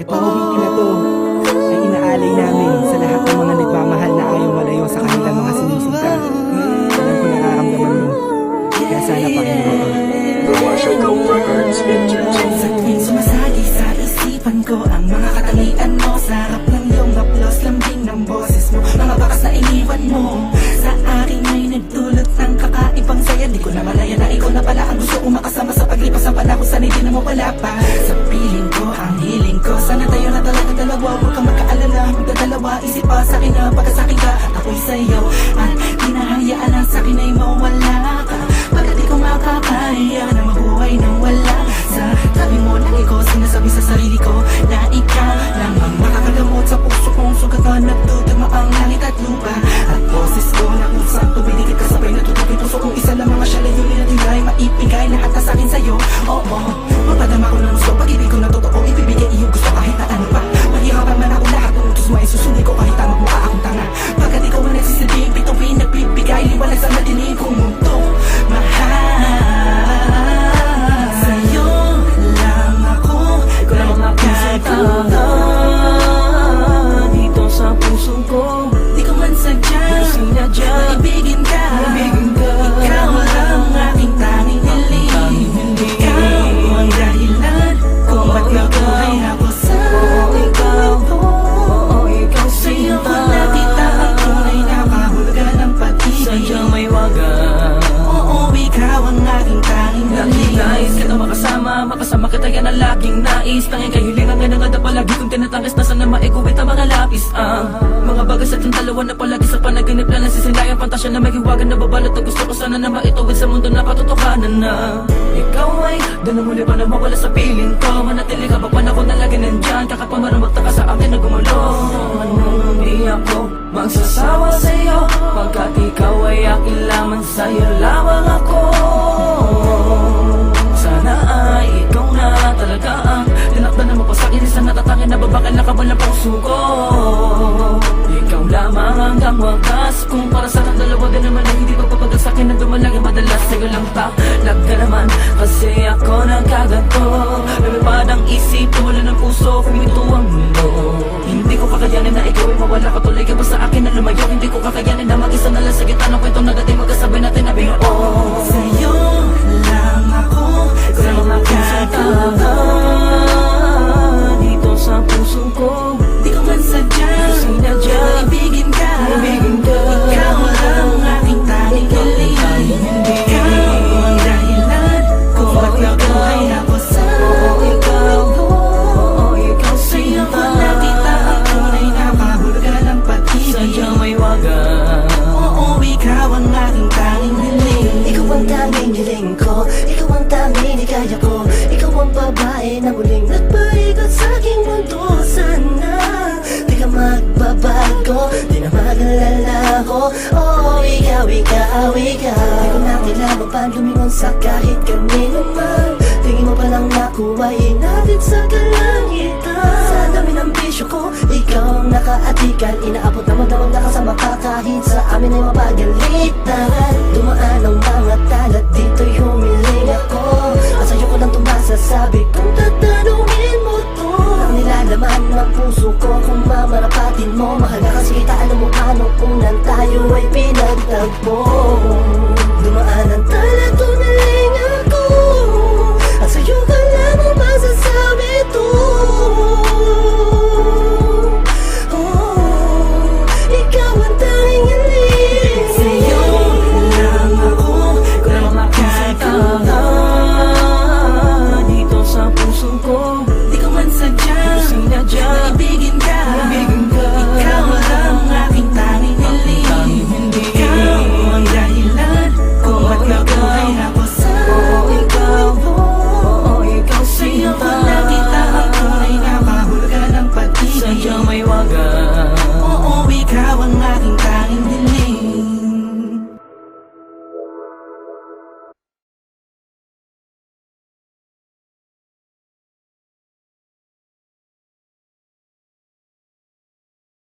Itong awitin na to ay inaalay namin sa lahat ng mga nagmamahal na ayaw malayo sa kanilang mga sinisinta. Alam ko nararamdaman mo, kaya sana pakinggan mo to. Sa tuwing sumasagi sa isipan ko ang mga katangian mo, sarap ng iyong haplos, lambing ng boses mo, mga bakas na iniwan mo sa akin ay nagdulot ng kakaibang saya. Di ko na malaya na ikaw na pala ang gusto kong makasama sa paglipas ng panahon, sana hindi na mawala pa sa piling ko, ang hiling ko. Sana tayo na talaga dalawa, huwag kang magkaalala, magdadalawa, isip pa sa akin na pagkasakin ka at ako'y sa'yo, at hinahayaan ang sa'kin ay mawala ka, pagkat di ko makakaya na mabuhay nang wala sa tabi mo. Lagi ko sinasabi sa sarili ko na ikaw lang ang makakagamot sa puso kong sugatan, nagtutugma ang langit at lupa, at boses ko na usap tumiligid kasabay na tutukin puso kong isa lang mga siya layunin na tingay maipigay lahat na sa'kin sa'yo. Oo, mapadama ko ng gusto, pag-ibig ko na totoo, ibibigay iyong gusto kahit na ano pa. Mahirapan man ako, lahat ng utos mo ay susundin ko kahit tama mukha akong tanga, pagkat ikaw ang nagsisilbing bituin, nagbibigay liwanag sa madilim kong mundo. Mahal sa'yo lang ako, kung magkatuto dito sa puso ko. di ko man sadya maibigin ka, ikaw lang aking tanging hiling, ikaw ang dahilan kung ba't nabuhay ako sa ikaw. Ikaw Sa'yo ko sinta, nakita ang tunay na kahulugan ng pag-ibig. sadyang may wagas. Oo, ikaw ang aking tanging hiling. Nais kita makasama kita yan ang laging nais. Tanging kahilingan nga na nga na palagi kong tinatangis na sana maiguwit ang mga lapis. Mga bagas at yung dalawa na palagi sa panaginip na nasisilayang pantasya na may hiwagan na babalot na gusto ko sana na maituwid sa mundo na katotohanan na ikaw ay doon na muli pa na mawala sa piling ko. Manatili ka ba panahon na lagi nandyan, kakapamarang ka sa akin na gumulo. Di ako magsasawa sa'yo, pagkat ikaw ay akin lamang, sa'yo lamang ako. Sana ay ikaw na talaga ang tinakda na mapasakit sa natatangin na babakal na kabal ng puso ko. Ikaw lamang hanggang wagas, kung para sa ng dalawa din naman ay hindi pagpapagal sa'kin na dumalagi madalas. Sa'yo lang talag ka naman, kasi ako nagkaganto. Lumipad ang isip, tumula ng puso, kumito ang mundo. Hindi ko kakayanin na ikaw ay mawala ka, tuloy ka ba sa akin na lumayo. Hindi ko kakayanin na mag-isa na lang sa gitna ng kwentong nagating magkasabay natin na binuo. Sa'yo lang ako, Kung magkasama dito sa puso ko. di ko man sadya maibigin ka, ikaw lang aking tanging hiling, ikaw ang dahilan kung ba't nabuhay ako sa ikaw. Sa'yo ko nakita ang tunay na kahulugan ng pag-ibig. Sadyang may wagas. Oo, ikaw ang aking tanging hiling. Ikaw ang tanging hiling ko, ikaw ang tanging hikaya ko, ikaw ang babae na muling nagpaikot sa aking mundo. Sana di ka magbabago, di na mag-alala ko. Oh, ikaw, ikaw, ikaw. Di ko na kailangan pa lumingon sa kahit kanino man. Tingin mo palang nakuha natin sa kalangitan. Sa dami ng bisyo ko, ikaw ang nakaatikan. Inaabot na magdamag na kasama ka kahit sa amin ay mapagalitan. Dumaan ang mga talat, dito'y humiling ako, at sa'yo ko lang tumasasabi kung